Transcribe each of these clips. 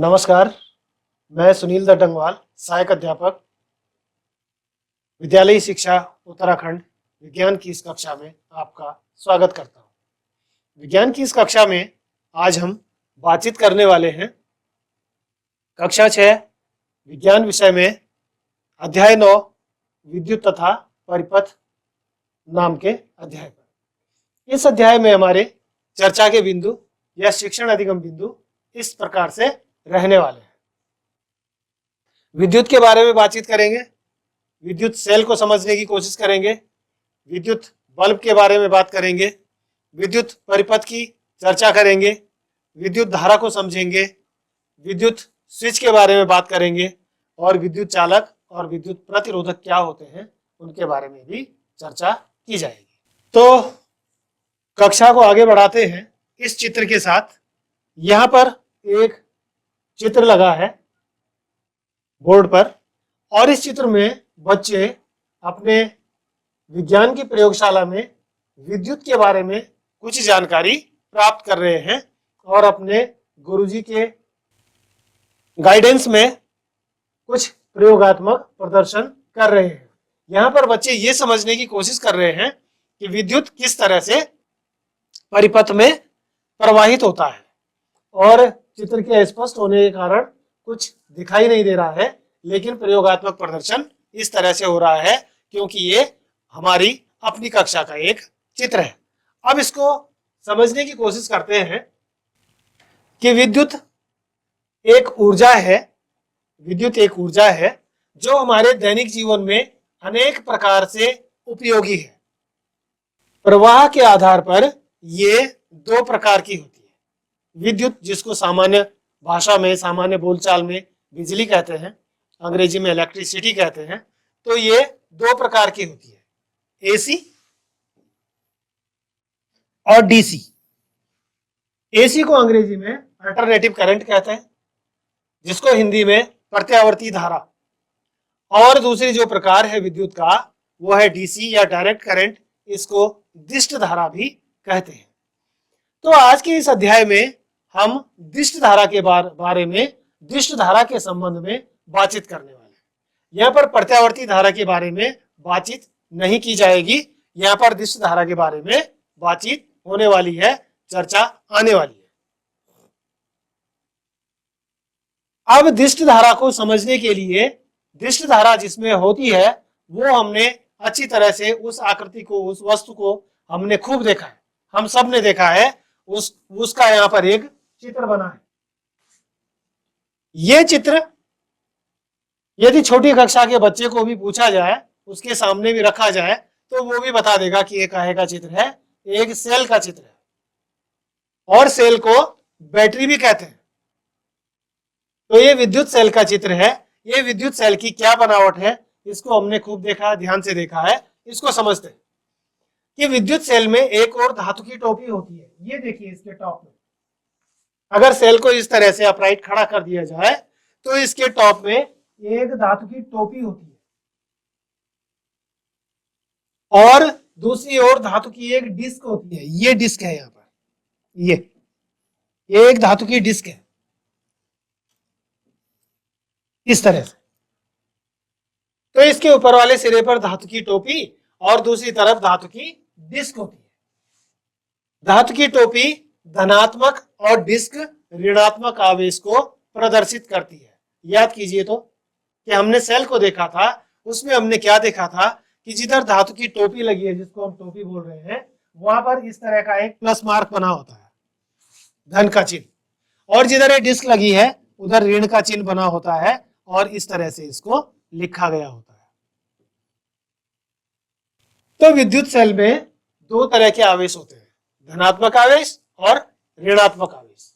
नमस्कार, मैं सुनील दत्त, सहायक अध्यापक, विद्यालयी शिक्षा उत्तराखंड विज्ञान की इस कक्षा में आपका स्वागत करता हूँ। विज्ञान की इस कक्षा में आज हम बातचीत करने वाले हैं कक्षा 6 विज्ञान विषय में अध्याय 9 विद्युत तथा परिपथ नाम के अध्याय पर। इस अध्याय में हमारे चर्चा के बिंदु या शिक्षण अधिगम बिंदु इस प्रकार से रहने वाले हैं। विद्युत के बारे में बातचीत करेंगे, विद्युत सेल को समझने की कोशिश करेंगे, विद्युत बल्ब के बारे में बात करेंगे, विद्युत परिपथ की चर्चा करेंगे, विद्युत धारा को समझेंगे, विद्युत स्विच के बारे में बात करेंगे और विद्युत चालक और विद्युत प्रतिरोधक क्या होते हैं उनके बारे में भी चर्चा की जाएगी। तो कक्षा को आगे बढ़ाते हैं इस चित्र के साथ। यहाँ पर एक चित्र लगा है बोर्ड पर और इस चित्र में बच्चे अपने विज्ञान की प्रयोगशाला में विद्युत के बारे में कुछ जानकारी प्राप्त कर रहे हैं और अपने गुरुजी के गाइडेंस में कुछ प्रयोगात्मक प्रदर्शन कर रहे हैं। यहाँ पर बच्चे ये समझने की कोशिश कर रहे हैं कि विद्युत किस तरह से परिपथ में प्रवाहित होता है और चित्र के स्पष्ट होने के कारण कुछ दिखाई नहीं दे रहा है, लेकिन प्रयोगात्मक प्रदर्शन इस तरह से हो रहा है क्योंकि ये हमारी अपनी कक्षा का एक चित्र है। अब इसको समझने की कोशिश करते हैं कि विद्युत एक ऊर्जा है। विद्युत एक ऊर्जा है जो हमारे दैनिक जीवन में अनेक प्रकार से उपयोगी है। प्रवाह के आधार पर ये दो प्रकार की होती है। विद्युत, जिसको सामान्य भाषा में, सामान्य बोलचाल में बिजली कहते हैं, अंग्रेजी में इलेक्ट्रिसिटी कहते हैं, तो ये दो प्रकार की होती है, एसी और डीसी। एसी को अंग्रेजी में अल्टरनेटिव करंट कहते हैं, जिसको हिंदी में प्रत्यावर्ती धारा, और दूसरी जो प्रकार है विद्युत का वो है डीसी या डायरेक्ट करंट, इसको दिष्ट धारा भी कहते हैं। तो आज के इस अध्याय में हम दिष्ट धारा के बारे में, दिष्ट धारा के संबंध में बातचीत करने वाले हैं। यहाँ पर प्रत्यावर्ती धारा के बारे में बातचीत नहीं की जाएगी, यहाँ पर दिष्ट धारा के बारे में बातचीत होने वाली है, चर्चा आने वाली है। अब दिष्ट धारा को समझने के लिए दिष्ट धारा जिसमें होती है वो हमने अच्छी तरह से उस आकृति को, उस वस्तु को हमने खूब देखा है, हम सब ने देखा है। उसका यहाँ पर एक चित्र बना है। ये चित्र यदि छोटी कक्षा के बच्चे को भी पूछा जाए, उसके सामने भी रखा जाए, तो वो भी बता देगा कि ये काहे का चित्र है, एक सेल का चित्र है और सेल को बैटरी भी कहते हैं। तो ये विद्युत सेल का चित्र है। ये विद्युत सेल की क्या बनावट है इसको हमने खूब देखा, ध्यान से देखा है। इसको समझते हैं कि विद्युत सेल में एक और धातु की टोपी होती है। ये देखिए इसके टॉप में, अगर सेल को इस तरह से अपराइट खड़ा कर दिया जाए तो इसके टॉप में एक धातु की टोपी होती है और दूसरी ओर धातु की एक डिस्क होती है। ये डिस्क है, यहाँ पर ये एक धातु की डिस्क है इस तरह से। तो इसके ऊपर वाले सिरे पर धातु की टोपी और दूसरी तरफ धातु की डिस्क होती है। धातु की टोपी धनात्मक और डिस्क ऋणात्मक आवेश को प्रदर्शित करती है। याद कीजिए तो कि हमने सेल को देखा था, उसमें हमने क्या देखा था कि जिधर धातु की टोपी लगी है, जिसको हम टोपी बोल रहे हैं, वहां पर इस तरह का एक प्लस मार्क बना होता है, धन का चिन्ह, और जिधर ये डिस्क लगी है उधर ऋण का चिन्ह बना होता है और इस तरह से इसको लिखा गया होता है। तो विद्युत सेल में दो तरह के आवेश होते हैं, धनात्मक आवेश और ऋणात्मक आवेश।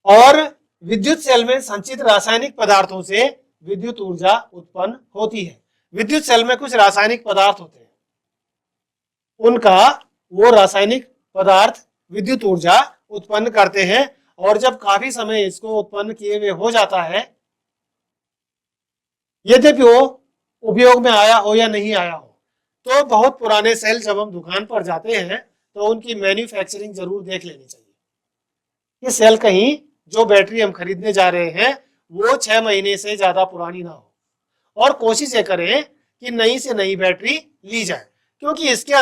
और विद्युत सेल में संचित रासायनिक पदार्थों से विद्युत ऊर्जा उत्पन्न होती है। विद्युत सेल में कुछ रासायनिक पदार्थ होते हैं, उनका वो रासायनिक पदार्थ विद्युत ऊर्जा उत्पन्न करते हैं और जब काफी समय इसको उत्पन्न किए हुए हो जाता है, यद्यपि वो उपयोग में आया हो या नहीं आया हो, तो बहुत पुराने सेल जब हम दुकान पर जाते हैं तो उनकी मैन्युफैक्चरिंग जरूर देख लेनी चाहिए कि सेल कहीं जो बैटरी हम खरीदने जा रहे हैं वो 6 महीने से ज्यादा पुरानी ना हो, और कोशिश ये करें कि नई से नई बैटरी ली जाए, क्योंकि इसके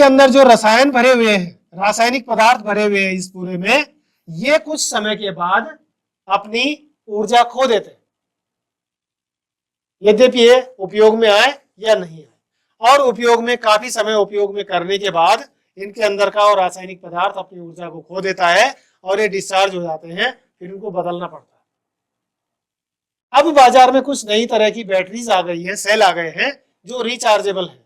अंदर जो रसायन भरे हुए हैं, रासायनिक पदार्थ भरे हुए हैं इस पूरे में, ये कुछ समय के बाद अपनी ऊर्जा खो देते हैं, यद्यपि ये उपयोग में आए या नहीं आए। और उपयोग में काफी समय उपयोग में करने के बाद इनके अंदर का और रासायनिक पदार्थ अपनी ऊर्जा को खो देता है और ये डिस्चार्ज हो जाते हैं, फिर इनको बदलना पड़ता है। अब बाजार में कुछ नई तरह की बैटरीज आ गई है, सेल आ गए हैं जो रिचार्जेबल है।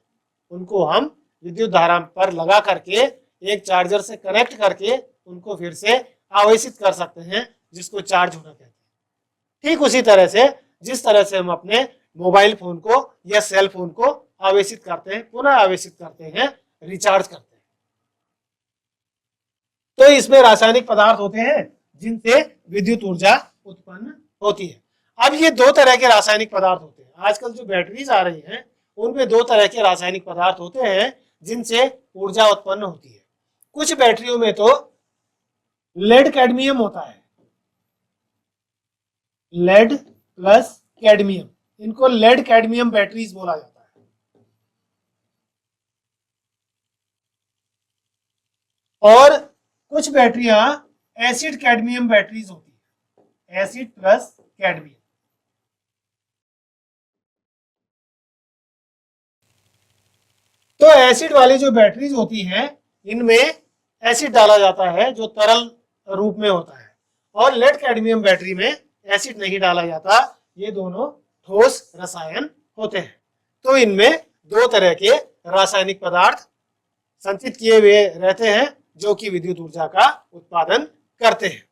उनको हम विद्युत धारा पर लगा करके एक चार्जर से कनेक्ट करके उनको फिर से आवेशित कर सकते हैं, जिसको चार्ज होना कहते हैं। ठीक उसी तरह से जिस तरह से हम अपने मोबाइल फोन को या सेल फोन को आवेशित करते हैं, पुनः आवेशित करते हैं, रिचार्ज करते हैं। तो इसमें रासायनिक पदार्थ होते हैं जिनसे विद्युत ऊर्जा उत्पन्न होती है। अब ये दो तरह के रासायनिक पदार्थ होते हैं। आजकल जो बैटरीज आ रही हैं उनमें दो तरह के रासायनिक पदार्थ होते हैं जिनसे ऊर्जा उत्पन्न होती है। कुछ बैटरियों में तो लेड कैडमियम होता है, लेड प्लस कैडमियम, इनको लेड कैडमियम बैटरीज बोला जाता है। और कुछ बैटरियां एसिड कैडमियम बैटरीज होती है, एसिड प्लस कैडमियम। तो एसिड वाली जो बैटरीज होती हैं इनमें एसिड डाला जाता है जो तरल रूप में होता है, और लेड कैडमियम बैटरी में एसिड नहीं डाला जाता, ये दोनों ठोस रसायन होते हैं। तो इनमें दो तरह के रासायनिक पदार्थ संचित किए हुए रहते हैं जो कि विद्युत ऊर्जा का उत्पादन करते हैं।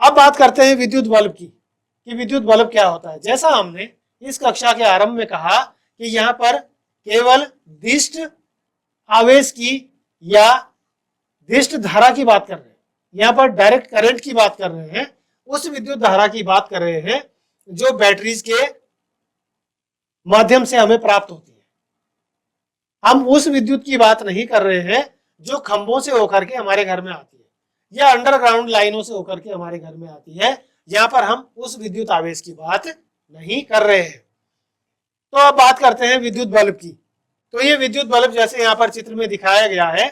अब बात करते हैं विद्युत बल्ब की, कि विद्युत बल्ब क्या होता है। जैसा हमने इस कक्षा के आरंभ में कहा कि यहाँ पर केवल दिष्ट आवेश की या दिष्ट धारा की बात कर रहे हैं, यहाँ पर डायरेक्ट करंट की बात कर रहे हैं, उस विद्युत धारा की बात कर रहे हैं जो बैटरीज के माध्यम से हमें प्राप्त होती है। हम उस विद्युत की बात नहीं कर रहे हैं जो खंभों से होकर के हमारे घर में आती है या अंडरग्राउंड लाइनों से होकर के हमारे घर में आती है। यहाँ पर हम उस विद्युत आवेश की बात नहीं कर रहे हैं। तो अब बात करते हैं विद्युत बल्ब की। तो ये विद्युत बल्ब जैसे यहाँ पर चित्र में दिखाया गया है,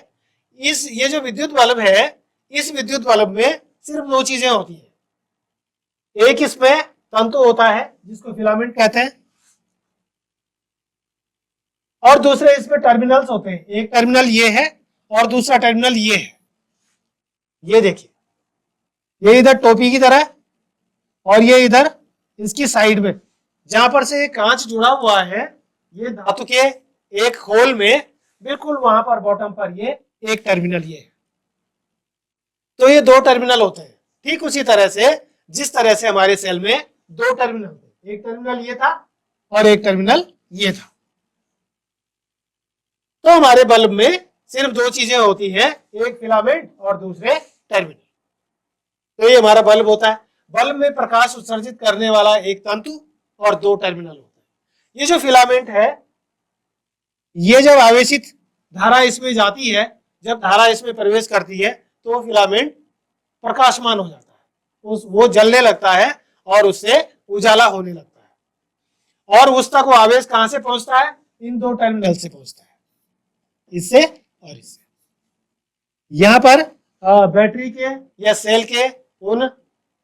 ये जो विद्युत बल्ब है, इस विद्युत बल्ब में सिर्फ दो चीजें होती है। एक इसमें तंतु होता है जिसको फिलामेंट कहते हैं, और दूसरे इसमें टर्मिनल्स होते हैं। एक टर्मिनल ये है और दूसरा टर्मिनल ये है। ये देखिए, ये इधर टोपी की तरह और ये इधर इसकी साइड में जहां पर से एक कांच जुड़ा हुआ है, ये धातु के एक होल में बिल्कुल वहां पर बॉटम पर ये एक टर्मिनल ये है। तो ये दो टर्मिनल होते हैं। ठीक उसी तरह से जिस तरह से हमारे सेल में दो टर्मिनल थे, एक टर्मिनल ये था और एक टर्मिनल ये था। तो हमारे बल्ब में सिर्फ दो चीजें होती हैं, एक फिलामेंट और दूसरे टर्मिनल। तो ये हमारा बल्ब होता है। बल्ब में प्रकाश उत्सर्जित करने वाला एक तंतु और दो टर्मिनल होते हैं। ये जो फिलामेंट है, ये जब आवेशित धारा इसमें जाती है, जब धारा इसमें प्रवेश करती है तो फिलामेंट प्रकाशमान हो जाता है, वो जलने लगता है और उससे उजाला होने लगता है। और उस तक वो आवेश कहां से पहुंचता है? इन दो टर्मिनल से पहुंचता है, इससे और इससे। यहां पर बैटरी के या सेल के उन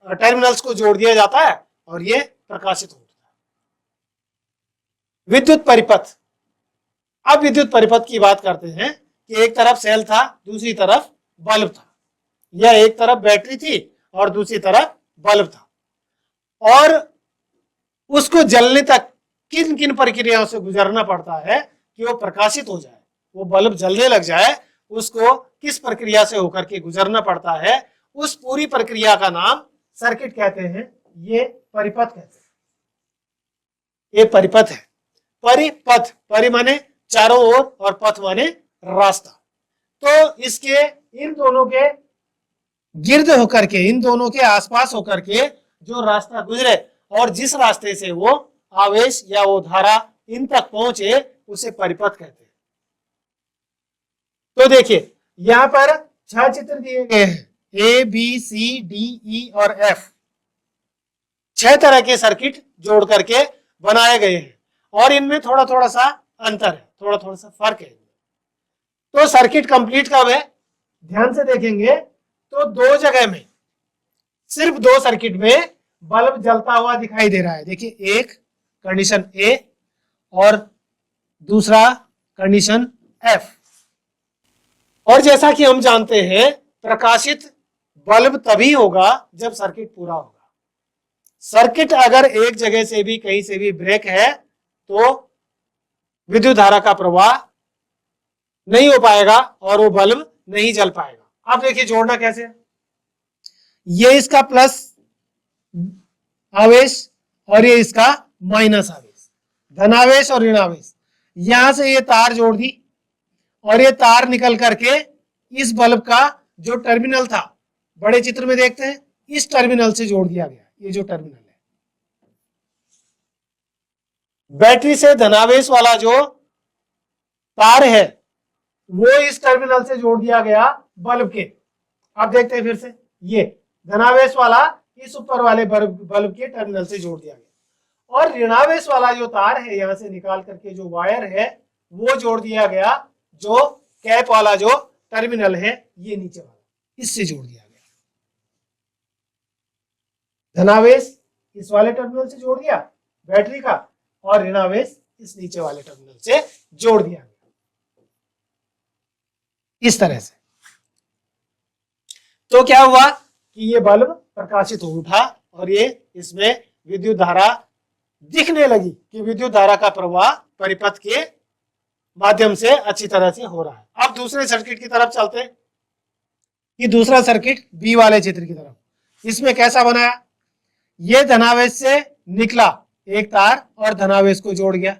टर्मिनल्स को जोड़ दिया जाता है और ये प्रकाशित होता है। विद्युत परिपथ। अब विद्युत परिपथ की बात करते हैं कि एक तरफ सेल था, दूसरी तरफ बल्ब था, या एक तरफ बैटरी थी और दूसरी तरफ बल्ब था, और उसको जलने तक किन किन प्रक्रियाओं से गुजरना पड़ता है कि वो प्रकाशित हो जाए, वो बल्ब जलने लग जाए, उसको किस प्रक्रिया से होकर के गुजरना पड़ता है, उस पूरी प्रक्रिया का नाम सर्किट कहते हैं। ये परिपथ कहते हैं। ये परिपथ है। परिपथ, परि माने चारों ओर और पथ माने रास्ता। तो इसके इन दोनों के गिर्द होकर के, इन दोनों के आसपास होकर के जो रास्ता गुजरे और जिस रास्ते से वो आवेश या वो धारा इन तक पहुंचे, उसे परिपथ कहते हैं। तो देखिए, यहां पर 6 चित्र दिए गए हैं, A B C D E और एफ। 6 तरह के सर्किट जोड़ करके बनाए गए हैं और इनमें थोड़ा थोड़ा सा अंतर है, थोड़ा थोड़ा सा फर्क है। तो सर्किट कंप्लीट कब है, ध्यान से देखेंगे तो 2 जगह में, सिर्फ 2 सर्किट में बल्ब जलता हुआ दिखाई दे रहा है। देखिए, एक कंडीशन ए और दूसरा कंडीशन एफ। और जैसा कि हम जानते हैं, प्रकाशित बल्ब तभी होगा जब सर्किट पूरा होगा। सर्किट अगर एक जगह से भी कहीं से भी ब्रेक है तो विद्युत धारा का प्रवाह नहीं हो पाएगा और वो बल्ब नहीं जल पाएगा। अब देखिए जोड़ना कैसे है। ये इसका प्लस आवेश और ये इसका माइनस आवेश, धनावेश और ऋणावेश। यहां से ये तार जोड़ दी और ये तार निकल करके इस बल्ब का जो टर्मिनल था, बड़े चित्र में देखते हैं, इस टर्मिनल से जोड़ दिया गया। ये जो टर्मिनल है, बैटरी से धनावेश वाला जो तार है वो इस टर्मिनल से जोड़ दिया गया बल्ब के। अब देखते हैं फिर से, ये धनावेश वाला इस ऊपर वाले बल्ब के टर्मिनल से जोड़ दिया गया और ऋणावेश वाला जो तार है यहां से निकाल करके जो वायर है वो जोड़ दिया गया, जो कैप वाला जो टर्मिनल है ये नीचे वाला, इससे जोड़ दिया गया। धनावेश इस वाले टर्मिनल से जोड़ दिया बैटरी का और ऋणावेश इस नीचे वाले टर्मिनल से जोड़ दिया गया, इस तरह से। तो क्या हुआ कि ये बल्ब प्रकाशित हो उठा और ये इसमें विद्युत धारा दिखने लगी कि विद्युत धारा का प्रवाह परिपथ के माध्यम से अच्छी तरह से हो रहा है। अब दूसरे सर्किट की तरफ चलते हैं। ये दूसरा सर्किट बी वाले चित्र की तरफ, इसमें कैसा बनाया, ये धनावेश से निकला एक तार और धनावेश को जोड़ गया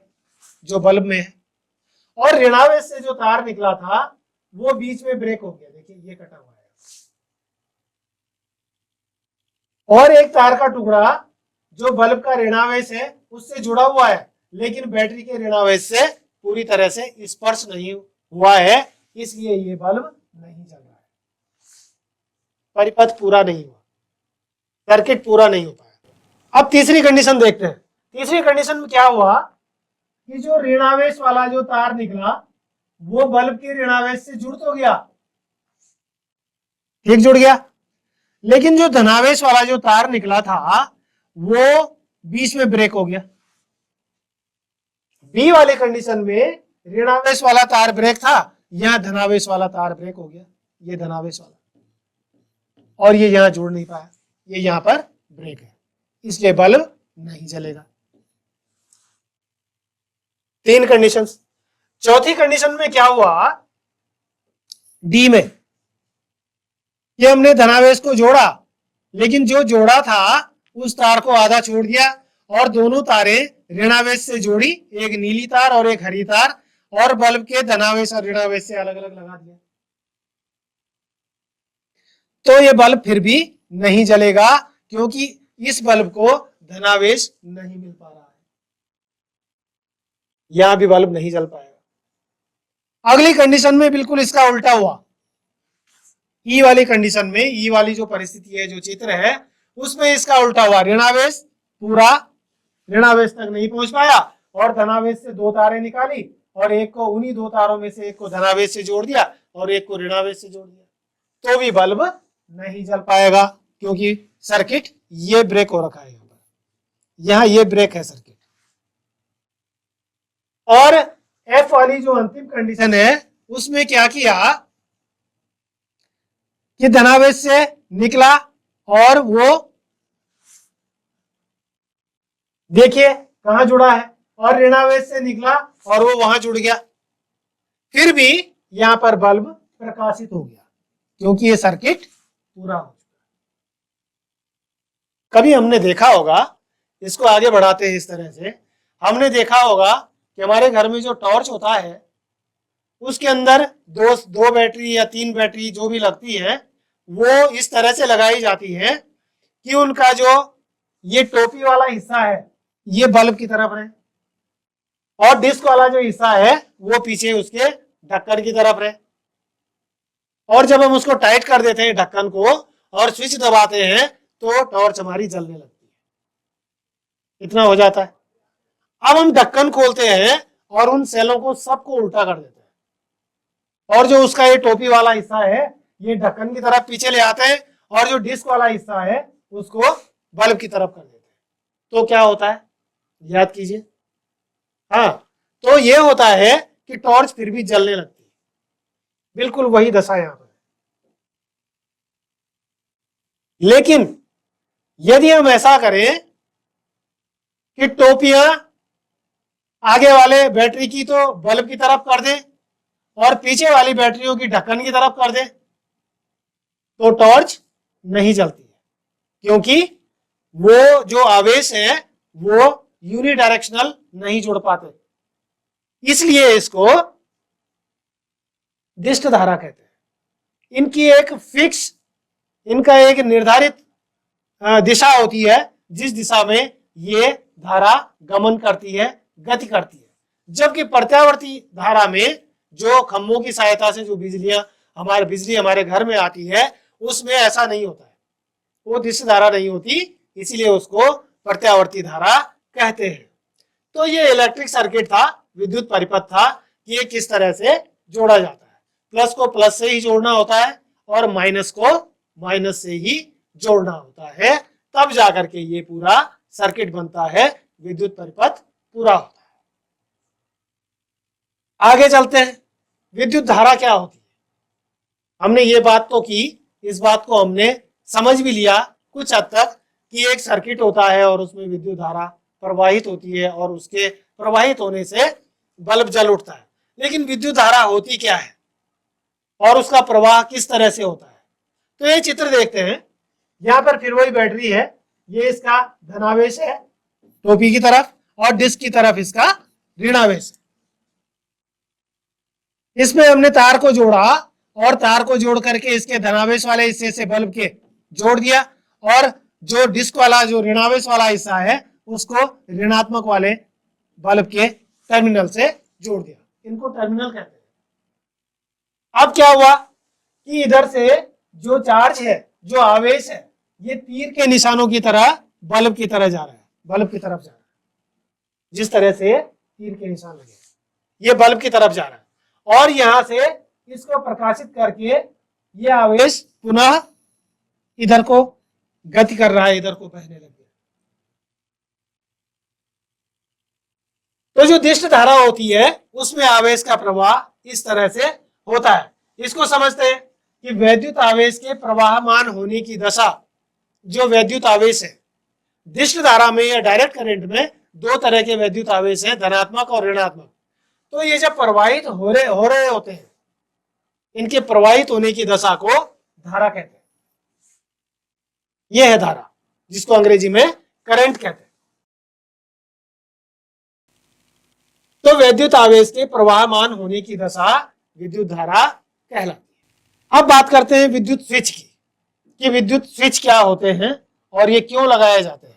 जो बल्ब में है, और ऋणावेश से जो तार निकला था वो बीच में ब्रेक हो गया। देखिए ये कटा हुआ है और एक तार का टुकड़ा जो बल्ब का ऋणावेश है उससे जुड़ा हुआ है, लेकिन बैटरी के ऋणावेश से पूरी तरह से स्पर्श नहीं हुआ है, इसलिए ये बल्ब नहीं जल रहा है, परिपथ पूरा नहीं हुआ, सर्किट पूरा नहीं हो पाया। अब तीसरी कंडीशन देखते हैं। तीसरी कंडीशन में क्या हुआ कि जो ऋणावेश वाला जो तार निकला वो बल्ब के ऋणावेश से जुड़ तो गया, ठीक जुड़ गया, लेकिन जो धनावेश वाला जो तार निकला था वो बीच में ब्रेक हो गया। बी वाली कंडीशन में ऋणावेश वाला तार ब्रेक था, यहां धनावेश वाला तार ब्रेक हो गया, ये धनावेश वाला, और ये यहां जुड़ नहीं पाया, ये यहां पर ब्रेक है, इसलिए बल्ब नहीं जलेगा। 3 कंडीशंस। चौथी कंडीशन में क्या हुआ, डी में ये हमने धनावेश को जोड़ा, लेकिन जो जोड़ा था उस तार को आधा छोड़ दिया और दोनों तारें ऋणावेश से जोड़ी, एक नीली तार और एक हरी तार, और बल्ब के धनावेश और ऋणावेश से अलग अलग लगा दिया। तो ये बल्ब फिर भी नहीं जलेगा क्योंकि इस बल्ब को धनावेश नहीं मिल पा रहा है, यहां भी बल्ब नहीं जल पाएगा। अगली कंडीशन में बिल्कुल इसका उल्टा हुआ। ई वाली कंडीशन में, ई वाली जो परिस्थिति है, जो चित्र है, उसमें इसका उल्टा हुआ। ऋणावेश पूरा ऋणावेश तक नहीं पहुंच पाया और धनावेश से 2 तारें निकाली और एक को, उन्हीं 2 तारों में से एक को धनावेश से जोड़ दिया और एक को ऋणावेश से जोड़ दिया, तो भी बल्ब नहीं जल पाएगा क्योंकि सर्किट ये ब्रेक हो रखा है, यहां ये ब्रेक है सर्किट। और एफ वाली जो अंतिम कंडीशन है उसमें क्या किया कि धनावेश से निकला और वो देखिए कहां जुड़ा है, और ऋणावेश से निकला और वो वहां जुड़ गया, फिर भी यहां पर बल्ब प्रकाशित हो गया क्योंकि ये सर्किट पूरा हो चुका। कभी हमने देखा होगा, इसको आगे बढ़ाते हैं इस तरह से, हमने देखा होगा कि हमारे घर में जो टॉर्च होता है उसके अंदर दो बैटरी या 3 बैटरी जो भी लगती है वो इस तरह से लगाई जाती है कि उनका जो ये टोपी वाला हिस्सा है ये बल्ब की तरफ रहे और डिस्क वाला जो हिस्सा है वो पीछे उसके ढक्कन की तरफ रहे। और जब हम उसको टाइट कर देते हैं ढक्कन को और स्विच दबाते हैं तो टॉर्च हमारी जलने लगती है। इतना हो जाता है। अब हम ढक्कन खोलते हैं और उन सेलों को सबको उल्टा कर देते हैं और जो उसका ये टोपी वाला हिस्सा है ये ढक्कन की तरफ पीछे ले आते हैं और जो डिस्क वाला हिस्सा है उसको बल्ब की तरफ कर देते हैं। तो क्या होता है याद कीजिए। हाँ, तो ये होता है कि टॉर्च फिर भी जलने लगती है। बिल्कुल वही दशा यहां पर। लेकिन यदि हम ऐसा करें कि टोपियां आगे वाले बैटरी की तो बल्ब की तरफ कर दें और पीछे वाली बैटरियों की ढक्कन की तरफ कर दें तो टॉर्च नहीं जलती है, क्योंकि वो जो आवेश है वो यूनिडायरेक्शनल नहीं जुड़ पाते। इसलिए इसको दिष्ट धारा कहते हैं। इनकी एक फिक्स, इनका एक निर्धारित दिशा होती है जिस दिशा में ये धारा गमन करती है, गति करती है। जबकि प्रत्यावर्ती धारा में जो खंभों की सहायता से जो बिजली हमारे घर में आती है उसमें ऐसा नहीं होता है, वो दिष्ट धारा नहीं होती, इसीलिए उसको प्रत्यावर्ती धारा कहते हैं। तो ये इलेक्ट्रिक सर्किट था, विद्युत परिपथ था कि ये किस तरह से जोड़ा जाता है। प्लस को प्लस से ही जोड़ना होता है और माइनस को माइनस से ही जोड़ना होता है, तब जाकर के ये पूरा सर्किट बनता है, विद्युत परिपथ पूरा होता है। आगे चलते हैं, विद्युत धारा क्या होती है। हमने ये बात तो की, इस बात को हमने समझ भी लिया कुछ हद तक कि एक सर्किट होता है और उसमें विद्युत धारा प्रवाहित होती है और उसके प्रवाहित होने से बल्ब जल उठता है। लेकिन विद्युत धारा होती क्या है और उसका प्रवाह किस तरह से होता है, तो ये चित्र देखते हैं। यहां पर फिर वही बैटरी है, ये इसका धनावेश है टोपी की तरफ और डिस्क की तरफ इसका ऋणावेश है। इसमें हमने तार को जोड़ा और तार को जोड़ करके इसके धनावेश वाले हिस्से से बल्ब के जोड़ दिया और जो डिस्क वाला जो ऋणावेश वाला हिस्सा है उसको ऋणात्मक वाले बल्ब के टर्मिनल से जोड़ दिया। इनको टर्मिनल कहते हैं। अब क्या हुआ कि इधर से जो चार्ज है, जो आवेश है, ये तीर के निशानों की तरह बल्ब की तरह जा रहा है, बल्ब की तरफ जा रहा है। जिस तरह से तीर के निशान लगे ये बल्ब की तरफ जा रहा है और यहां से इसको प्रकाशित करके ये आवेश पुनः इधर को गति कर रहा है, इधर को बहने लग गया। तो जो दिष्ट धारा होती है उसमें आवेश का प्रवाह इस तरह से होता है। इसको समझते हैं कि वैद्युत आवेश के प्रवाहमान होने की दशा, जो वैद्युत आवेश है, दिष्ट धारा में या डायरेक्ट करंट में दो तरह के वैद्युत आवेश हैं, धनात्मक और ऋणात्मक। तो ये जब प्रवाहित हो रहे होते हैं, इनके प्रवाहित होने की दशा को धारा कहते हैं। यह है धारा, जिसको अंग्रेजी में करंट कहते हैं। तो वैद्युत आवेश के प्रवाहमान होने की दशा विद्युत धारा कहलाती है। अब बात करते हैं विद्युत स्विच की, कि विद्युत स्विच क्या होते हैं और ये क्यों लगाए जाते हैं।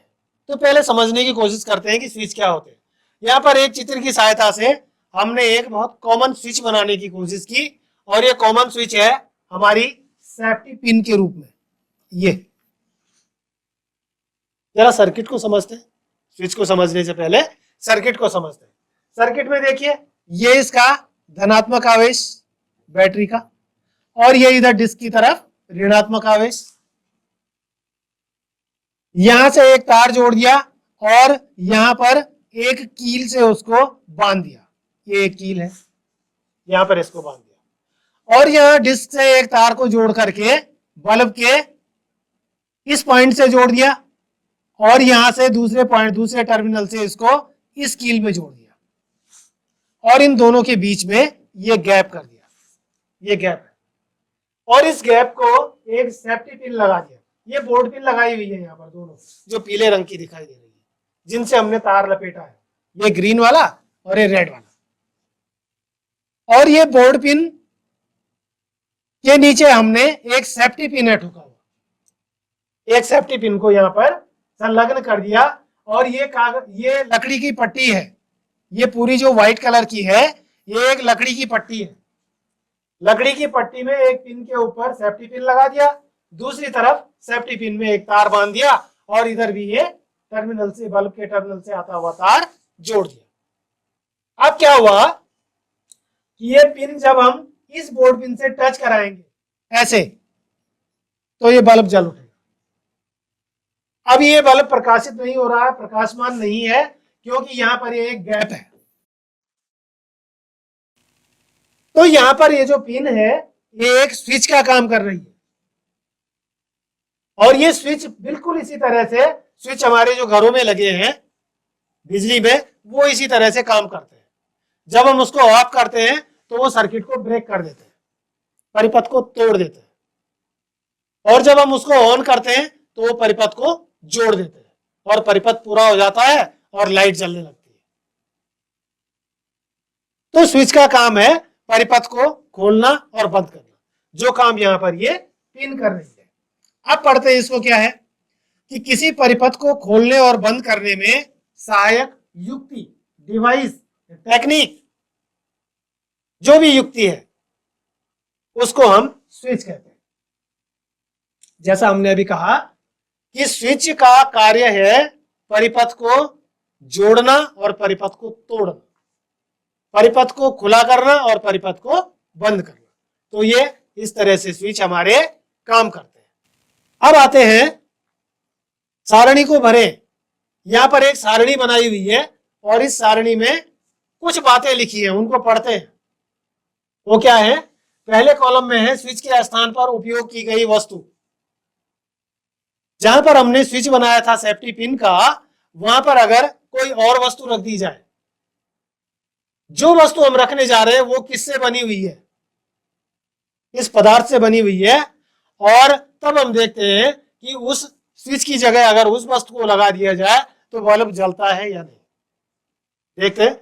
तो पहले समझने की कोशिश करते हैं कि स्विच क्या होते हैं। यहाँ पर एक चित्र की सहायता से हमने एक बहुत कॉमन स्विच बनाने की कोशिश की और ये कॉमन स्विच है हमारी सेफ्टी पिन के रूप में। ये जरा सर्किट को समझते हैं, स्विच को समझने से पहले सर्किट को समझते हैं। सर्किट में देखिए ये इसका धनात्मक आवेश बैटरी का और ये इधर डिस्क की तरफ ऋणात्मक आवेश। यहां से एक तार जोड़ दिया और यहां पर एक कील से उसको बांध दिया, ये एक कील है, यहां पर इसको बांध दिया और यहां डिस्क से एक तार को जोड़ करके बल्ब के इस पॉइंट से जोड़ दिया और यहां से दूसरे पॉइंट, दूसरे टर्मिनल से इसको इस कील में जोड़ दिया और इन दोनों के बीच में ये गैप कर दिया, ये गैप है और इस गैप को एक सेफ्टी पिन लगा दिया। ये बोर्ड पिन लगाई हुई है यहाँ पर दोनों, जो पीले रंग की दिखाई दे रही है, जिनसे हमने तार लपेटा है, ये ग्रीन वाला और ये रेड वाला। और ये बोर्ड पिन के नीचे हमने एक सेफ्टी पिन है ठोका हुआ, एक सेफ्टी पिन को यहाँ पर संलग्न कर दिया और ये कागज, ये लकड़ी की पट्टी है, ये पूरी जो व्हाइट कलर की है ये एक लकड़ी की पट्टी है, लकड़ी की पट्टी में एक पिन के ऊपर सेफ्टी पिन लगा दिया, दूसरी तरफ सेफ्टी पिन में एक तार बांध दिया और इधर भी ये टर्मिनल से, बल्ब के टर्मिनल से आता हुआ तार जोड़ दिया। अब क्या हुआ कि ये पिन जब हम इस बोर्ड पिन से टच कराएंगे ऐसे, तो ये बल्ब जल उठेगा। अब ये बल्ब प्रकाशित नहीं हो रहा है, प्रकाशमान नहीं है, क्योंकि यहां पर ये एक गैप है। तो यहां पर ये जो पिन है ये एक स्विच का काम कर रही है, और ये स्विच बिल्कुल इसी तरह से, स्विच हमारे जो घरों में लगे हैं बिजली में, वो इसी तरह से काम करते हैं। जब हम उसको ऑफ करते हैं तो वो सर्किट को ब्रेक कर देते हैं, परिपथ को तोड़ देते हैं, और जब हम उसको ऑन करते हैं तो वो परिपथ को जोड़ देते हैं और परिपथ पूरा हो जाता है और लाइट जलने लगती है। तो स्विच का काम है परिपथ को खोलना और बंद करना, जो काम यहां पर ये पिन कर रही है। अब पढ़ते हैं इसको क्या है कि किसी परिपथ को खोलने और बंद करने में सहायक युक्ति, डिवाइस, टेक्निक, जो भी युक्ति है उसको हम स्विच कहते हैं। जैसा हमने अभी कहा कि स्विच का कार्य है परिपथ को जोड़ना और परिपथ को तोड़ना, परिपथ को खुला करना और परिपथ को बंद करना। तो ये इस तरह से स्विच हमारे काम करते हैं। अब आते हैं सारणी को भरें। यहां पर एक सारणी बनाई हुई है और इस सारणी में कुछ बातें लिखी है, उनको पढ़ते हैं। वो क्या है? पहले कॉलम में है स्विच के स्थान पर उपयोग की गई वस्तु। जहां पर हमने स्विच बनाया था सेफ्टी पिन का, वहां पर अगर कोई और वस्तु रख दी जाए, जो वस्तु हम रखने जा रहे हैं वो किससे बनी हुई है? इस पदार्थ से बनी हुई है। और तब हम देखते हैं कि उस स्विच की जगह अगर उस वस्तु को लगा दिया जाए तो बल्ब जलता है या नहीं। देखते हैं,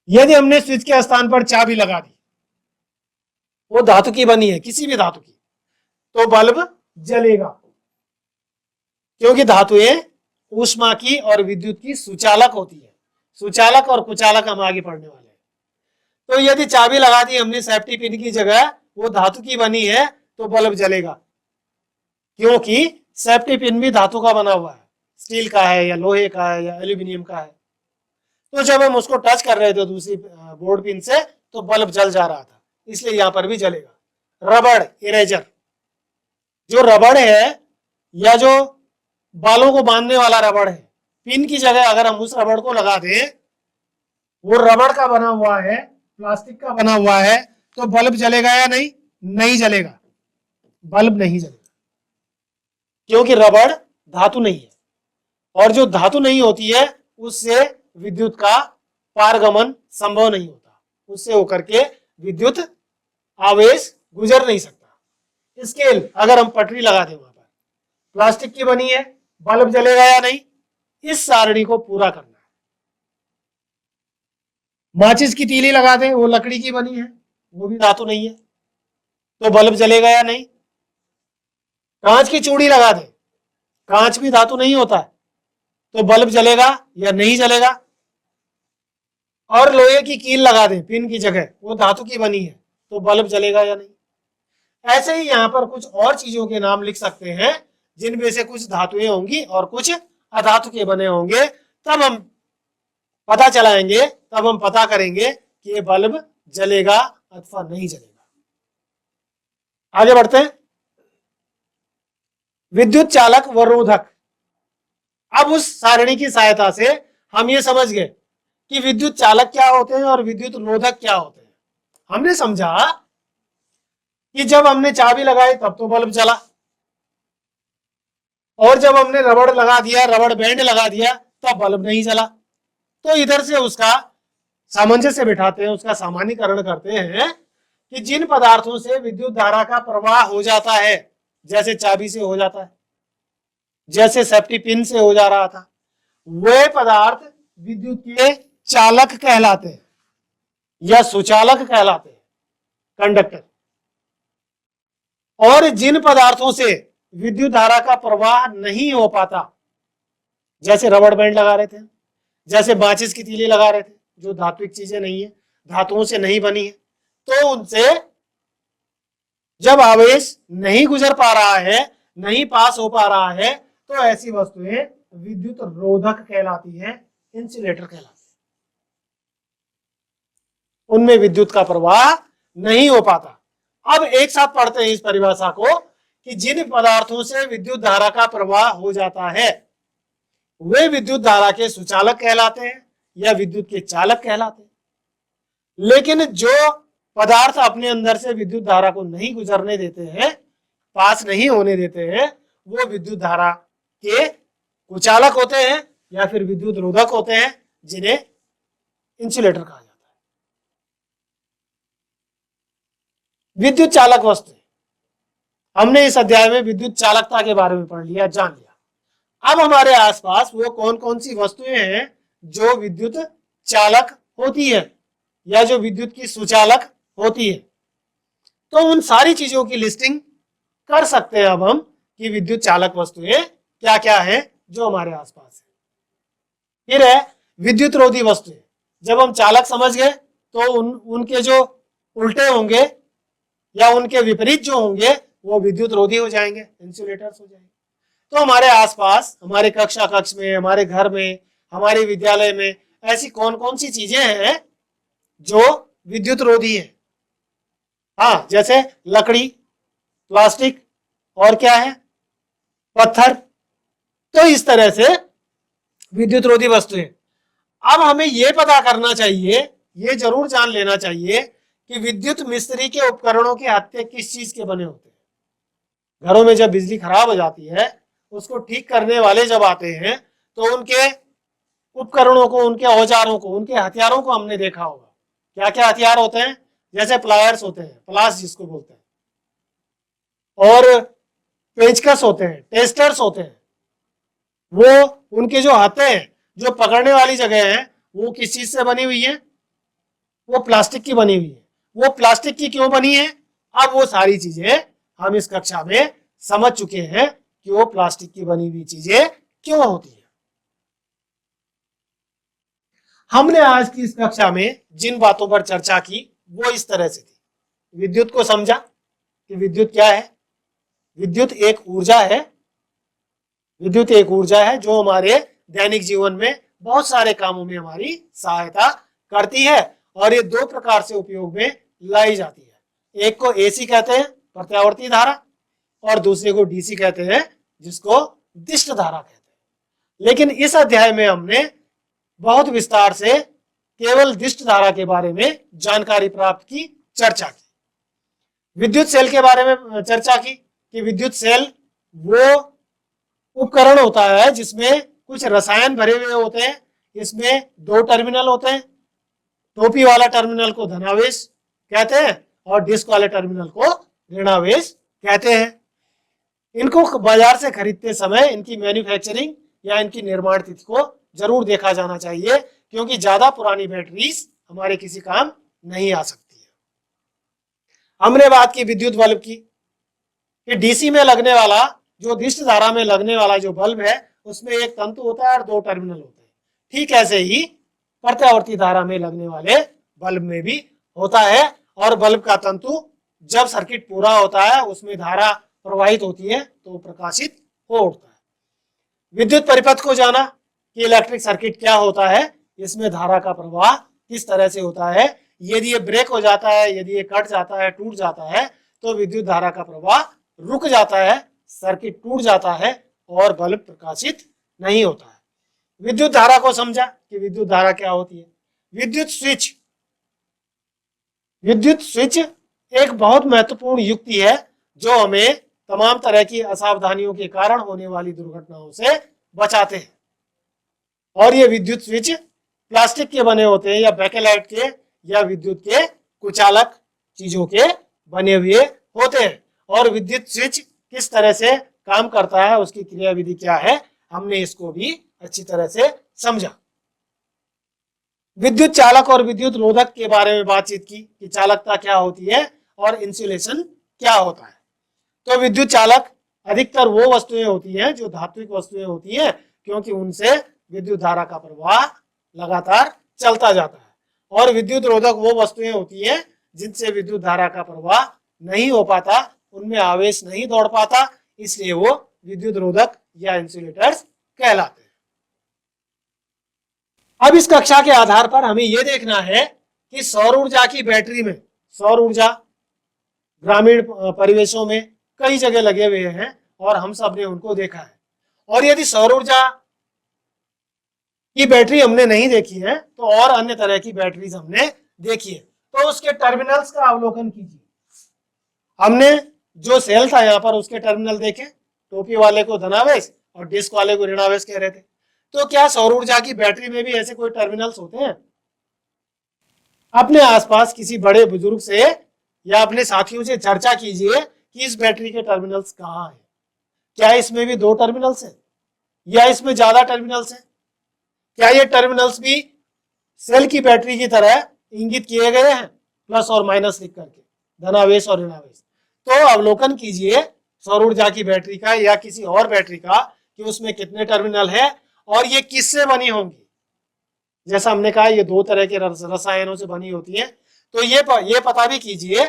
यदि हमने स्विच के स्थान पर चाबी लगा दी, वो धातु की बनी है, किसी भी धातु की, तो बल्ब जलेगा, क्योंकि धातुएं ऊष्मा की और विद्युत की सुचालक होती है। सुचालक और कुचालक हम आगे पढ़ने वाले हैं। तो यदि चाबी लगा दी हमने सेफ्टी पिन की जगह, वो धातु की बनी है, तो बल्ब जलेगा, क्योंकि सेफ्टी पिन भी धातु का बना हुआ है, स्टील का है या लोहे का है या एल्यूमिनियम का है। तो जब हम उसको टच कर रहे थे दूसरी बोर्ड पिन से, तो बल्ब जल जा रहा था, इसलिए यहां पर भी जलेगा। रबड़, इरेजर, जो रबड़ है या जो बालों को बांधने वाला रबड़ है, पिन की जगह अगर हम उस रबड़ को लगा दें, वो रबड़ का बना हुआ है, प्लास्टिक का बना हुआ है, तो बल्ब जलेगा या नहीं? नहीं जलेगा, बल्ब नहीं जलेगा, क्योंकि रबड़ धातु नहीं है, और जो धातु नहीं होती है उससे विद्युत का पारगमन संभव नहीं होता, उससे होकर के विद्युत आवेश गुजर नहीं सकता। स्केल अगर हम पटरी लगा दें वहां पर, प्लास्टिक की बनी है, बल्ब जलेगा या नहीं? इस सारणी को पूरा करना है। माचिस की तीली लगा दें, वो लकड़ी की बनी है, वो भी धातु नहीं है, तो बल्ब जलेगा या नहीं? कांच की चूड़ी लगा दें, कांच भी धातु नहीं होता है, तो बल्ब जलेगा या नहीं जलेगा? और लोहे की कील लगा दें पिन की जगह, वो धातु की बनी है, तो बल्ब जलेगा या नहीं? ऐसे ही यहां पर कुछ और चीजों के नाम लिख सकते हैं, जिनमें से कुछ धातुएं होंगी और कुछ अधातु के बने होंगे। तब हम पता चलाएंगे, तब हम पता करेंगे कि ये बल्ब जलेगा अथवा नहीं जलेगा। आगे बढ़ते हैं। विद्युत चालक व रोधक। अब उस सारणी की सहायता से हम ये समझ गए कि विद्युत चालक क्या होते हैं और विद्युत रोधक क्या होते हैं। हमने समझा कि जब हमने चाबी लगाई तब तो बल्ब जला, और जब हमने रबड़ लगा दिया, रबड़ बैंड लगा दिया, तब बल्ब नहीं जला। तो इधर से उसका सामंजस्य बिठाते हैं, उसका सामान्यीकरण करते हैं कि जिन पदार्थों से विद्युत धारा का प्रवाह हो जाता है, जैसे चाबी से हो जाता है, जैसे सेफ्टी पिन से हो जा रहा था, वे पदार्थ विद्युत के चालक कहलाते हैं या सुचालक कहलाते हैं, कंडक्टर। और जिन पदार्थों से विद्युत धारा का प्रवाह नहीं हो पाता, जैसे रबड़ बैंड लगा रहे थे, जैसे माचिस की तीली लगा रहे थे, जो धात्विक चीजें नहीं है, धातुओं से नहीं बनी है, तो उनसे जब आवेश नहीं गुजर पा रहा है, नहीं पास हो पा रहा है, तो ऐसी वस्तुएं विद्युत रोधक कहलाती है, इंसुलेटर कहलाती है। उनमें विद्युत का प्रवाह नहीं हो पाता। अब एक साथ पढ़ते हैं इस परिभाषा को कि जिन पदार्थों से विद्युत धारा का प्रवाह हो जाता है वे विद्युत धारा के सुचालक कहलाते हैं या विद्युत के चालक कहलाते हैं। लेकिन जो पदार्थ अपने अंदर से विद्युत धारा को नहीं गुजरने देते हैं, पास नहीं होने देते हैं, वो विद्युत धारा के कुचालक होते हैं या फिर विद्युत रोधक होते हैं, जिन्हें इंसुलेटर कहा जाता है। विद्युत चालक वस्तु, हमने इस अध्याय में विद्युत चालकता के बारे में पढ़ लिया, जान लिया। अब हमारे आसपास वो कौन कौन सी वस्तुएं हैं जो विद्युत चालक होती है या जो विद्युत की सुचालक होती है। तो उन सारी चीजों की लिस्टिंग कर सकते हैं अब हम कि विद्युत चालक वस्तुएं क्या क्या है जो हमारे आसपास है। फिर है विद्युत रोधी वस्तुएं। जब हम चालक समझ गए तो उनके जो उल्टे होंगे या उनके विपरीत जो होंगे वो विद्युत रोधी हो जाएंगे, इंसुलेटर्स हो जाएंगे। तो हमारे आसपास, हमारे कक्षा कक्ष में, हमारे घर में, हमारे विद्यालय में ऐसी कौन कौन सी चीजें हैं जो विद्युत रोधी है? हाँ, जैसे लकड़ी, प्लास्टिक और क्या है, पत्थर। तो इस तरह से विद्युत रोधी वस्तुएं। अब हमें यह पता करना चाहिए, ये जरूर जान लेना चाहिए कि विद्युत मिस्त्री के उपकरणों के हत्थे किस चीज के बने होते हैं। घरों में जब बिजली खराब हो जाती है, उसको ठीक करने वाले जब आते हैं तो उनके उपकरणों को, उनके औजारों को, उनके हथियारों को हमने देखा होगा। क्या क्या हथियार होते हैं? जैसे प्लायर्स होते हैं, प्लास जिसको बोलते हैं, और पेचकस होते हैं, टेस्टर्स होते हैं। वो उनके जो हत्थे हैं, जो पकड़ने वाली जगह है, वो किस चीज से बनी हुई है? वो प्लास्टिक की बनी हुई है। वो प्लास्टिक की क्यों बनी है? अब वो सारी चीजें हम इस कक्षा में समझ चुके हैं कि वो प्लास्टिक की बनी हुई चीजें क्यों होती है। हमने आज की इस कक्षा में जिन बातों पर चर्चा की वो इस तरह से थी। विद्युत को समझा कि विद्युत क्या है। विद्युत एक ऊर्जा है। विद्युत एक ऊर्जा है जो हमारे दैनिक जीवन में बहुत सारे कामों में हमारी सहायता करती है और ये दो प्रकार से उपयोग में लाई जाती है। एक को एसी कहते हैं, प्रत्यावर्ती धारा, और दूसरे को डीसी कहते हैं, जिसको दिष्ट धारा कहते हैं। लेकिन इस अध्याय में हमने बहुत विस्तार से केवल दिष्ट धारा के बारे में जानकारी प्राप्त की, चर्चा की। विद्युत सेल के बारे में चर्चा की कि विद्युत सेल वो उपकरण होता है जिसमें कुछ रसायन भरे हुए होते हैं। इसमें दो टर्मिनल होते हैं। टोपी वाला टर्मिनल को धनावेश कहते हैं और डिस्क वाले टर्मिनल को ऋणावेश कहते हैं। इनको बाजार से खरीदते समय इनकी मैन्युफैक्चरिंग या इनकी निर्माण तिथि को जरूर देखा जाना चाहिए, क्योंकि ज्यादा पुरानी बैटरीज हमारे किसी काम नहीं आ सकती है। हमने बात की विद्युत बल्ब की कि डीसी में लगने वाला, जो दिष्ट धारा में लगने वाला जो बल्ब है, उसमें एक तंतु होता है और दो टर्मिनल होते हैं। ठीक ऐसे ही प्रत्यावर्ती धारा में लगने वाले बल्ब में भी होता है, और बल्ब का तंतु जब सर्किट पूरा होता है, उसमें धारा प्रवाहित होती है तो प्रकाशित हो उठता है। विद्युत परिपथ को जाना कि इलेक्ट्रिक सर्किट क्या होता है, इसमें धारा का प्रवाह किस तरह से होता है। यदि ये ब्रेक हो जाता है, यदि ये कट जाता है, टूट जाता है, तो विद्युत धारा का प्रवाह रुक जाता है, सर्किट टूट जाता है और बल्ब प्रकाशित नहीं होता है। विद्युत धारा को समझा कि विद्युत धारा क्या होती है। विद्युत स्विच, विद्युत स्विच एक बहुत महत्वपूर्ण युक्ति है जो हमें तमाम तरह की असावधानियों के कारण होने वाली दुर्घटनाओं से बचाते हैं। और ये विद्युत स्विच प्लास्टिक के बने होते हैं या बैकेलाइट के या विद्युत के कुचालक चीजों के बने हुए होते हैं। और विद्युत स्विच किस तरह से काम करता है, उसकी क्रियाविधि क्या है, हमने इसको भी अच्छी तरह से समझा। विद्युत चालक और विद्युत रोधक के बारे में बातचीत की कि चालकता क्या होती है और इंसुलेशन क्या होता है। तो विद्युत चालक अधिकतर वो वस्तुएं होती हैं जो धात्विक वस्तुएं होती हैं, क्योंकि उनसे विद्युत धारा का प्रवाह लगातार चलता जाता है। और विद्युत रोधक वो वस्तुएं होती हैं जिनसे विद्युत धारा का प्रवाह नहीं हो पाता, उनमें आवेश नहीं दौड़ पाता, इसलिए वो विद्युत रोधक या इंसुलेटर्स कहलाते हैं। अब इस कक्षा के आधार पर हमें यह देखना है कि सौर ऊर्जा की बैटरी में, सौर ऊर्जा ग्रामीण परिवेशों में कई जगह लगे हुए हैं और हम सब ने उनको देखा है। और यदि सौर ऊर्जा की बैटरी हमने नहीं देखी है तो और अन्य तरह की बैटरीज हमने देखी है, तो उसके टर्मिनल्स का अवलोकन कीजिए। हमने जो सेल था यहाँ पर उसके टर्मिनल देखे, टोपी वाले को धनावेश और डिस्क वाले को ऋणावेश कह रहे थे। तो क्या सौर ऊर्जा की बैटरी में भी ऐसे कोई टर्मिनल्स होते हैं? अपने आसपास किसी बड़े बुजुर्ग से या अपने साथियों से चर्चा कीजिए कि इस बैटरी के टर्मिनल्स कहाँ हैं। क्या इसमें भी 2 टर्मिनल्स हैं या इसमें ज्यादा टर्मिनल्स हैं? क्या ये टर्मिनल्स भी सेल की बैटरी की तरह इंगित किए गए हैं प्लस और माइनस लिख करके, धनावेश और ऋणावेश? तो अवलोकन कीजिए सौर ऊर्जा की बैटरी का या किसी और बैटरी का कि उसमें कितने टर्मिनल है और ये किससे बनी होंगी। जैसा हमने कहा ये 2 तरह के रसायनों से बनी होती है, तो ये पता भी कीजिए,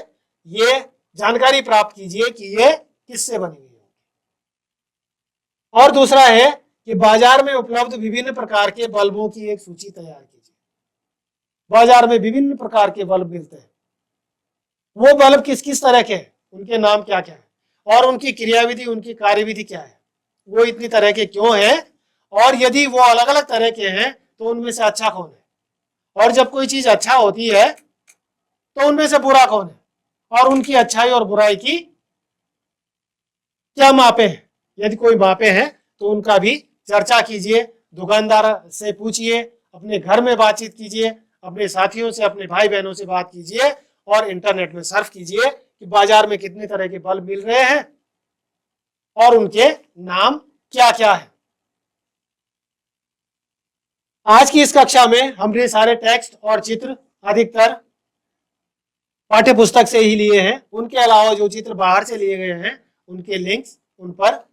ये जानकारी प्राप्त कीजिए कि ये किससे बनी हुई है। और दूसरा है कि बाजार में उपलब्ध विभिन्न प्रकार के बल्बों की एक सूची तैयार कीजिए। बाजार में विभिन्न प्रकार के बल्ब मिलते हैं, वो बल्ब किस किस तरह के हैं, उनके नाम क्या क्या है और उनकी क्रियाविधि, उनकी कार्यविधि क्या है, वो इतनी तरह के क्यों हैं, और यदि वो अलग अलग तरह के हैं तो उनमें से अच्छा कौन है, और जब कोई चीज अच्छा होती है तो उनमें से बुरा कौन है, और उनकी अच्छाई और बुराई की क्या मापे हैं। यदि कोई मापे हैं तो उनका भी चर्चा कीजिए, दुकानदार से पूछिए, अपने घर में बातचीत कीजिए, अपने साथियों से, अपने भाई बहनों से बात कीजिए और इंटरनेट में सर्च कीजिए कि बाजार में कितने तरह के बल्ब मिल रहे हैं और उनके नाम क्या क्या है। आज की इस कक्षा में हमने सारे टेक्स्ट और चित्र अधिकतर पाठ्य पुस्तक से ही लिए हैं। उनके अलावा जो चित्र बाहर से लिए गए हैं उनके लिंक्स उन पर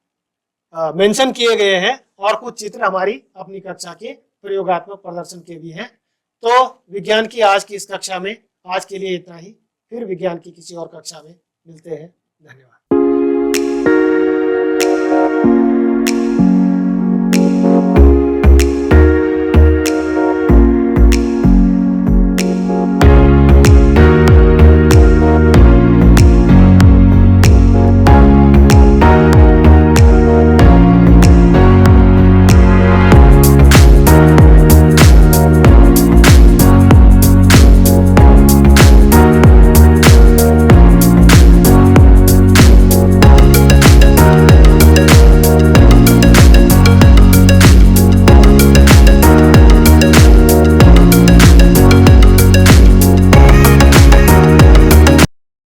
मेंशन किए गए हैं और कुछ चित्र हमारी अपनी कक्षा के प्रयोगात्मक प्रदर्शन के भी हैं। तो विज्ञान की आज की इस कक्षा में आज के लिए इतना ही, फिर विज्ञान की किसी और कक्षा में मिलते हैं। धन्यवाद।